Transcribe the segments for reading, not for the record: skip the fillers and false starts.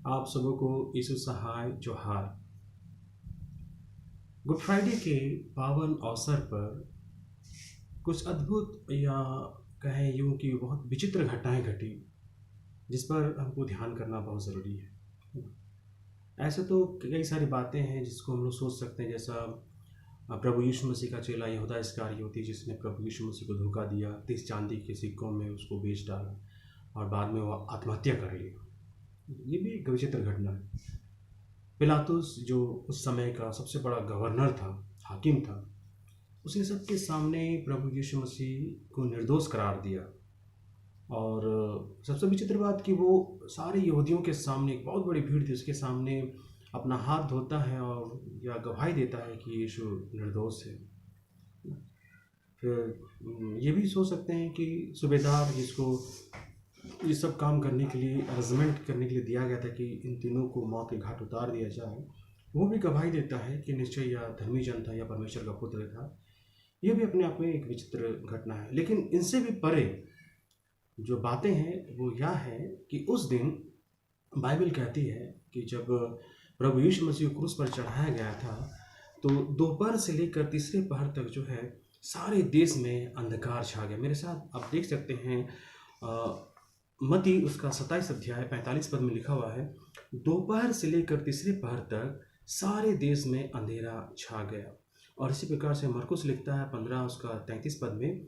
आप सबों को यीशु सहाय जोहार। गुड फ्राइडे के पावन अवसर पर कुछ अद्भुत या कहें यूं कि बहुत विचित्र घटनाएं घटी जिस पर हमको ध्यान करना बहुत ज़रूरी है। ऐसे तो कई सारी बातें हैं जिसको हम लोग सोच सकते हैं, जैसा प्रभु यीशु मसीह का चेला यहूदा इस्करियोती जिसने प्रभु यीशु मसीह को धोखा दिया, 30 चांदी के सिक्कों में उसको बेच डाला और बाद में वह आत्महत्या कर लिया। ये भी एक विचित्र घटना है। पिलातुस जो उस समय का सबसे बड़ा गवर्नर था, हाकिम था, उसने सबके सामने प्रभु यीशु मसीह को निर्दोष करार दिया। और सबसे विचित्र बात कि वो सारे यहूदियों के सामने, एक बहुत बड़ी भीड़ थी उसके सामने, अपना हाथ धोता है और या गवाही देता है कि यीशु निर्दोष है। फिर ये भी सोच सकते हैं कि सूबेदार जिसको ये सब काम करने के लिए, अरेंजमेंट करने के लिए दिया गया था कि इन तीनों को मौत के घाट उतार दिया जाए, वो भी गवाही देता है कि निश्चय यह धर्मी जन था या परमेश्वर का पुत्र था। ये भी अपने आप में एक विचित्र घटना है। लेकिन इनसे भी परे जो बातें हैं वो यह है कि उस दिन बाइबल कहती है कि जब प्रभु यीशु मसीह को क्रूस पर चढ़ाया गया था तो दोपहर से लेकर तीसरे पहर तक जो है सारे देश में अंधकार छा गया। मेरे साथ आप देख सकते हैं, मत्ती उसका 27 अध्याय 45 पद में लिखा हुआ है, दोपहर से लेकर तीसरे पहर तक सारे देश में अंधेरा छा गया। और इसी प्रकार से मरकुस लिखता है 15 उसका 33 पद में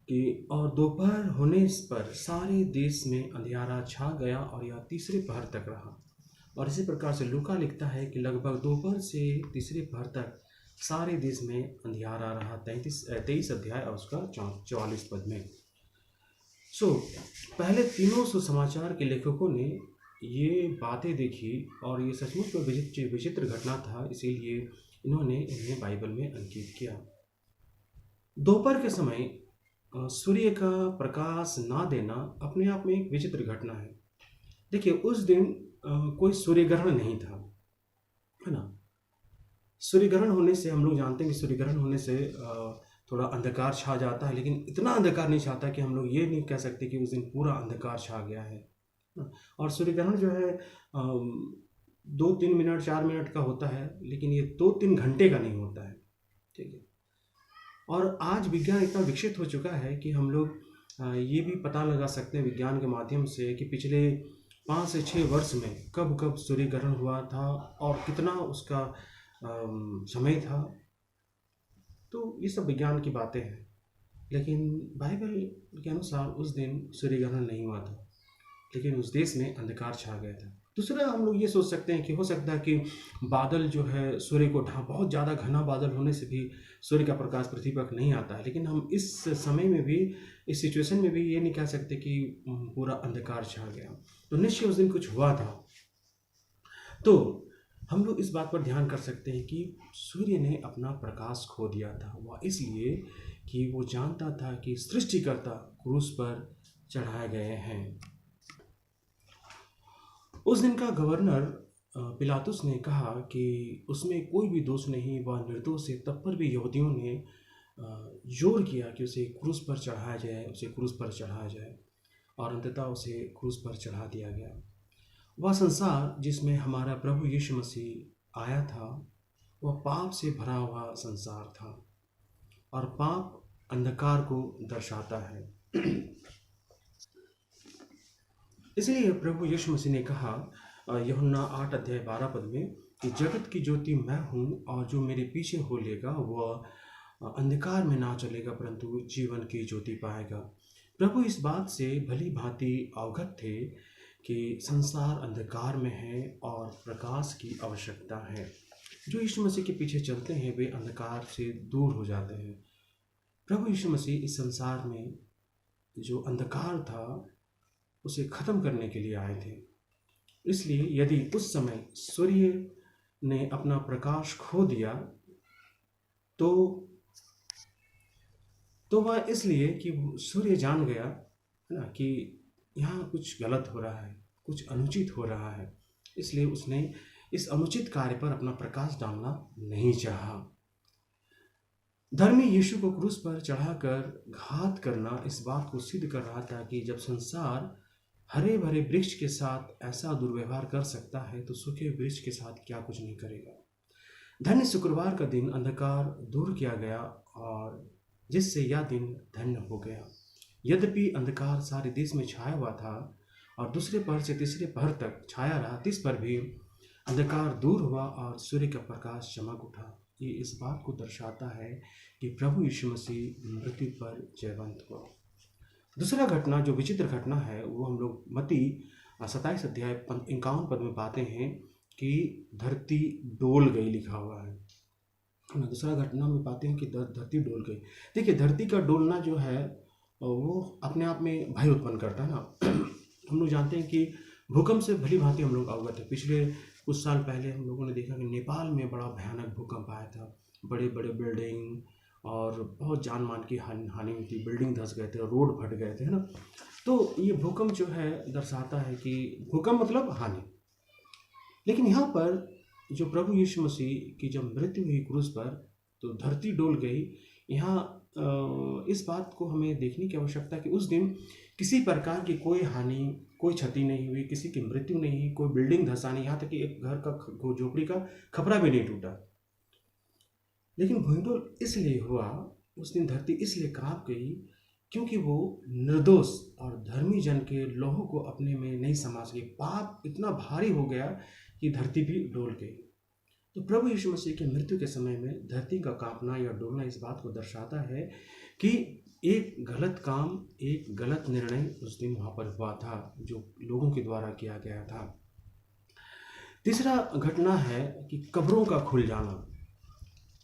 कि और दोपहर होने पर सारे देश में अंधियारा छा गया और यह तीसरे पहर तक रहा। और इसी प्रकार से लूका लिखता है कि लगभग दोपहर से तीसरे पहर तक सारे देश में अंधियारा रहा, 23 अध्याय और उसका 44 पद में। पहले तीनों सुसमाचार के लेखकों ने ये बातें देखी और ये सचमुच में विचित्र घटना था, इसीलिए इन्होंने इन्हें बाइबल में अंकित किया। दोपहर के समय सूर्य का प्रकाश ना देना अपने आप में एक विचित्र घटना है। देखिए, उस दिन कोई सूर्य ग्रहण नहीं था, है ना। सूर्य ग्रहण होने से हम लोग जानते हैं कि सूर्य ग्रहण होने से थोड़ा अंधकार छा जाता है, लेकिन इतना अंधकार नहीं छाता कि हम लोग ये नहीं कह सकते कि उस दिन पूरा अंधकार छा गया है। और सूर्य ग्रहण जो है 2-3 मिनट 4 मिनट का होता है, लेकिन ये 2-3 घंटे का नहीं होता है, ठीक है। और आज विज्ञान इतना विकसित हो चुका है कि हम लोग ये भी पता लगा सकते हैं विज्ञान के माध्यम से कि पिछले 5 से 6 वर्ष में कब कब सूर्य ग्रहण हुआ था और कितना उसका समय था। तो ये सब विज्ञान की बातें हैं, लेकिन बाइबल के अनुसार उस दिन सूर्य ग्रहण नहीं हुआ था, लेकिन उस देश में अंधकार छा गया था। दूसरा, हम लोग ये सोच सकते हैं कि हो सकता है कि बादल जो है सूर्य को बहुत ज़्यादा घना बादल होने से भी सूर्य का प्रकाश पृथ्वी पर नहीं आता है, लेकिन हम इस समय में भी, इस सिचुएशन में भी ये नहीं कह सकते कि पूरा अंधकार छा गया। तो निश्चय उस दिन कुछ हुआ था। तो हम लोग इस बात पर ध्यान कर सकते हैं कि सूर्य ने अपना प्रकाश खो दिया था। वह इसलिए कि वो जानता था कि सृष्टिकर्ता क्रूस पर चढ़ाए गए हैं। उस दिन का गवर्नर पिलातुस ने कहा कि उसमें कोई भी दोष नहीं, वह निर्दोष है। तब पर भी यहूदियों ने जोर किया कि उसे क्रूस पर चढ़ाया जाए, उसे क्रूस पर चढ़ाया जाए, और अंततः उसे क्रूस पर चढ़ा दिया गया। वह संसार जिसमें हमारा प्रभु यीशु मसीह आया था, वह पाप से भरा हुआ संसार था, और पाप अंधकार को दर्शाता है। इसलिए प्रभु यीशु मसीह ने कहा यूहन्ना 8 अध्याय 12 पद में कि जगत की ज्योति मैं हूँ, और जो मेरे पीछे हो लेगा वह अंधकार में ना चलेगा परंतु जीवन की ज्योति पाएगा। प्रभु इस बात से भली भांति अवगत थे कि संसार अंधकार में है और प्रकाश की आवश्यकता है। जो यीशु मसीह के पीछे चलते हैं वे अंधकार से दूर हो जाते हैं। प्रभु यीशु मसीह इस संसार में जो अंधकार था उसे खत्म करने के लिए आए थे। इसलिए यदि उस समय सूर्य ने अपना प्रकाश खो दिया तो वह इसलिए कि सूर्य जान गया है ना कि यहाँ कुछ गलत हो रहा है, कुछ अनुचित हो रहा है, इसलिए उसने इस अनुचित कार्य पर अपना प्रकाश डालना नहीं चाहा। धर्मी यीशु को क्रूस पर चढ़ाकर घात करना इस बात को सिद्ध कर रहा था कि जब संसार हरे भरे वृक्ष के साथ ऐसा दुर्व्यवहार कर सकता है तो सूखे वृक्ष के साथ क्या कुछ नहीं करेगा। धन्य शुक्रवार का दिन अंधकार दूर किया गया और जिससे यह दिन धन्य हो गया। यद्यपि अंधकार सारे देश में छाया हुआ था और दूसरे पहर से तीसरे पहर तक छाया रहा, तिस पर भी अंधकार दूर हुआ और सूर्य का प्रकाश चमक उठा। ये इस बात को दर्शाता है कि प्रभु यीशु मसीह मृत्यु पर जयवंत हुआ। दूसरा घटना जो विचित्र घटना है वो हम लोग मत्ती 27 अध्याय 51 पद में पाते हैं कि धरती डोल गई लिखा हुआ है। दूसरा घटना में पाते हैं कि धरती डोल गई। देखिए, धरती का डोलना जो है वो अपने आप में भय उत्पन्न करता है ना। हम लोग जानते हैं कि भूकंप से भली भांति हम लोग अवगत है। पिछले कुछ साल पहले हम लोगों ने देखा कि नेपाल में बड़ा भयानक भूकंप आया था। बड़े बड़े बिल्डिंग और बहुत जान मान की हानि हुई थी, बिल्डिंग धंस गए थे, रोड फट गए थे, है ना। तो ये भूकंप जो है दर्शाता है कि भूकंप मतलब हानि। लेकिन यहाँ पर जो प्रभु यीशु मसीह की जब मृत्यु हुई क्रूस पर तो धरती डोल गई। यहाँ इस बात को हमें देखने की आवश्यकता है कि उस दिन किसी प्रकार की कोई हानि, कोई क्षति नहीं हुई, किसी की मृत्यु नहीं हुई, कोई बिल्डिंग धंसा नहीं, यहाँ तक कि एक घर का झोपड़ी का खपरा भी नहीं टूटा। लेकिन भूमिडोल इसलिए हुआ, उस दिन धरती इसलिए कांप गई क्योंकि वो निर्दोष और धर्मी जन के लोगों को अपने में नहीं समा सके। पाप इतना भारी हो गया कि धरती भी डोल गई। तो प्रभु यीशु मसीह के मृत्यु के समय में धरती का कांपना या डोलना इस बात को दर्शाता है कि एक गलत काम, एक गलत निर्णय उस दिन वहाँ पर हुआ था जो लोगों के द्वारा किया गया था। तीसरा घटना है कि कब्रों का खुल जाना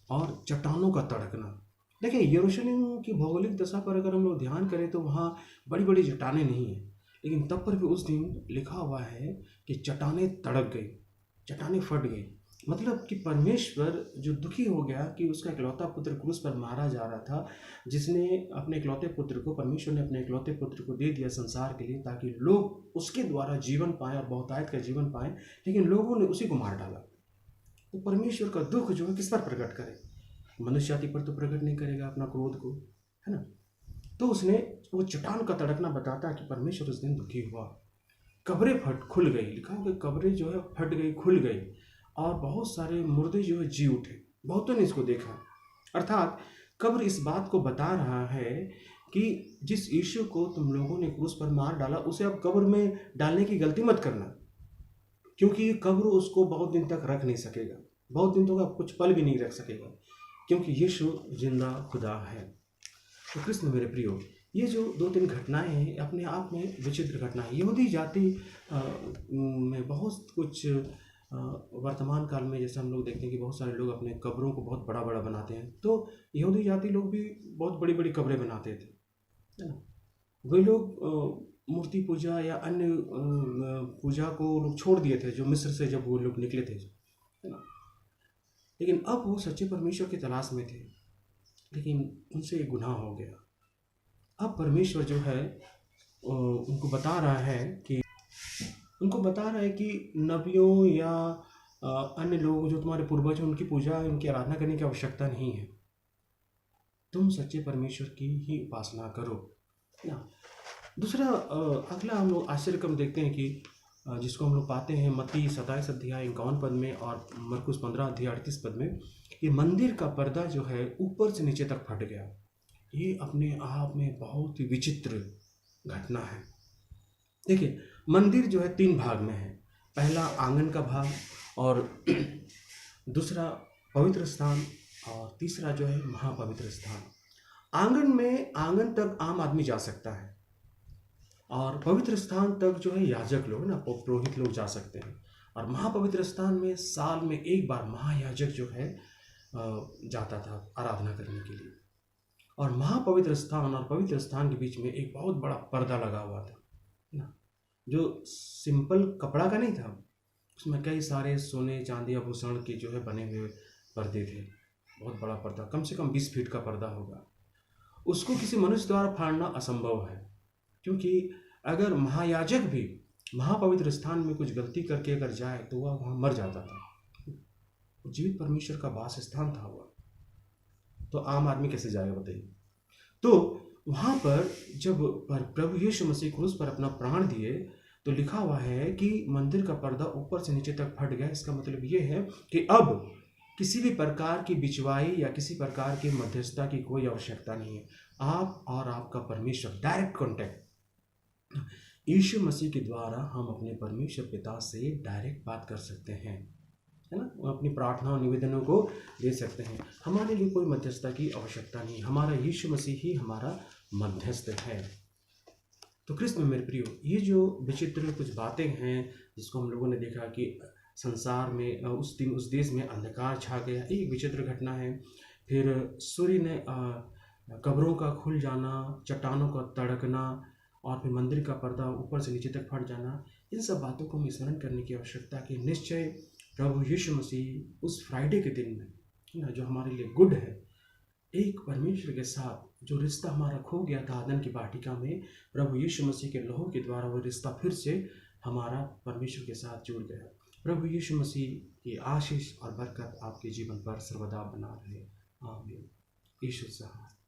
और चट्टानों का तड़कना। देखिए, यरूशलेम की भौगोलिक दशा पर अगर हम लोग ध्यान करें तो वहाँ बड़ी बड़ी चट्टानें नहीं हैं, लेकिन तब पर भी उस दिन लिखा हुआ है कि चट्टानें तड़क गई, चट्टानें फट गई। मतलब कि परमेश्वर जो दुखी हो गया कि उसका इकलौता पुत्र क्रूस पर मारा जा रहा था, जिसने अपने इकलौते पुत्र को, परमेश्वर ने अपने इकलौते पुत्र को दे दिया संसार के लिए ताकि लोग उसके द्वारा जीवन पाएं और बहुतायत का जीवन पाएं, लेकिन लोगों ने उसी को मार डाला। तो परमेश्वर का दुख जो है किस पर प्रकट करे? मनुष्य जाति पर तो प्रकट नहीं करेगा अपना क्रोध को, है ना। तो उसने वो चट्टान का तड़कना बताता है कि परमेश्वर उस दिन दुखी हुआ। कब्रें खुल गई, लिखा कि कब्रें जो है फट गई, खुल गई और बहुत सारे मुर्दे जो है जी उठे। बहुतों ने इसको देखा। अर्थात कब्र इस बात को बता रहा है कि जिस यीशु को तुम लोगों ने क्रूस पर मार डाला उसे अब कब्र में डालने की गलती मत करना, क्योंकि कब्र उसको बहुत दिन तक रख नहीं सकेगा, बहुत दिन तक कुछ पल भी नहीं रख सकेगा, क्योंकि यीशु जिंदा खुदा है। तो कृष्ण मेरे प्रियो, ये जो 2-3 घटनाएं हैं अपने आप में विचित्र घटना है। यहूदी जाति में बहुत कुछ वर्तमान काल में जैसे हम लोग देखते हैं कि बहुत सारे लोग अपने कब्रों को बहुत बड़ा बड़ा बनाते हैं। तो यहूदी जाति लोग भी बहुत बड़ी बड़ी कब्रें बनाते थे, है ना। वे लोग मूर्ति पूजा या अन्य पूजा को लोग छोड़ दिए थे जो मिस्र से जब वो लोग निकले थे, है ना। लेकिन अब वो सच्चे परमेश्वर की तलाश में थे, लेकिन उनसे ये गुनाह हो गया। अब परमेश्वर जो है उनको बता रहा है कि नबियों या अन्य लोग जो तुम्हारे पूर्वज हैं उनकी पूजा, उनकी आराधना करने की आवश्यकता नहीं है। तुम सच्चे परमेश्वर की ही उपासना करो ना। दूसरा अगला हम लोग आश्चर्यक्रम देखते हैं कि जिसको हम लोग पाते हैं मत्ती 27 अध्याय 51 पद में और मरकुस 15 अध्याय 38 पद में। ये मंदिर का पर्दा जो है ऊपर से नीचे तक फट गया। ये अपने आप में बहुत ही विचित्र घटना है। देखिए, मंदिर जो है 3 भाग में है। पहला आंगन का भाग और दूसरा पवित्र स्थान और तीसरा जो है महापवित्र स्थान। आंगन तक आम आदमी जा सकता है और पवित्र स्थान तक जो है याजक लोग ना, पुरोहित लोग जा सकते हैं। और महापवित्र स्थान में साल में एक बार महायाजक जो है जाता था आराधना करने के लिए। और महापवित्र स्थान और पवित्र स्थान के बीच में एक बहुत बड़ा पर्दा लगा हुआ था ना, जो सिंपल कपड़ा का नहीं था, उसमें कई सारे सोने चांदी आभूषण के जो है बने हुए पर्दे थे। बहुत बड़ा पर्दा, कम से कम 20 फीट का पर्दा होगा। उसको किसी मनुष्य द्वारा फाड़ना असंभव है, क्योंकि अगर महायाजक भी महापवित्र स्थान में कुछ गलती करके अगर जाए तो वह वहाँ मर जाता था। जीवित परमेश्वर का वास स्थान था वह, तो आम आदमी कैसे जाएगा बताइए। तो वहाँ पर जब प्रभु यीशु मसीह क्रूस पर अपना प्राण दिए, तो लिखा हुआ है कि मंदिर का पर्दा ऊपर से नीचे तक फट गया। इसका मतलब ये है कि अब किसी भी प्रकार की बिचवाई या किसी प्रकार की मध्यस्थता की कोई आवश्यकता नहीं है। आप और आपका परमेश्वर, डायरेक्ट कॉन्टैक्ट। यीशु मसीह के द्वारा हम अपने परमेश्वर पिता से डायरेक्ट बात कर सकते हैं, है ना। अपनी प्रार्थना और निवेदनों को दे सकते हैं। हमारे लिए कोई मध्यस्थता की आवश्यकता नहीं, हमारा यीशु मसीह ही हमारा मध्यस्थ है। तो कृष्ण में मेरे प्रियो, ये जो विचित्र कुछ बातें हैं जिसको हम लोगों ने देखा कि संसार में उस दिन उस देश में अंधकार छा गया, एक विचित्र घटना है। फिर सूर्य ने कब्रों का खुल जाना, चट्टानों का तड़कना, और फिर मंदिर का पर्दा ऊपर से नीचे तक फट जाना, इन सब बातों को हमें स्मरण करने की आवश्यकता कि निश्चय प्रभु यीशु मसीह उस फ्राइडे के दिन में, है ना, जो हमारे लिए गुड है, एक परमेश्वर के साथ जो रिश्ता हमारा खो गया था आदम की वाटिका में, प्रभु यीशु मसीह के लहू के द्वारा वो रिश्ता फिर से हमारा परमेश्वर के साथ जुड़ गया। प्रभु यीशु मसीह की आशीष और बरकत आपके जीवन पर सर्वदा बना रहे। आमीन। यीशु सहाय।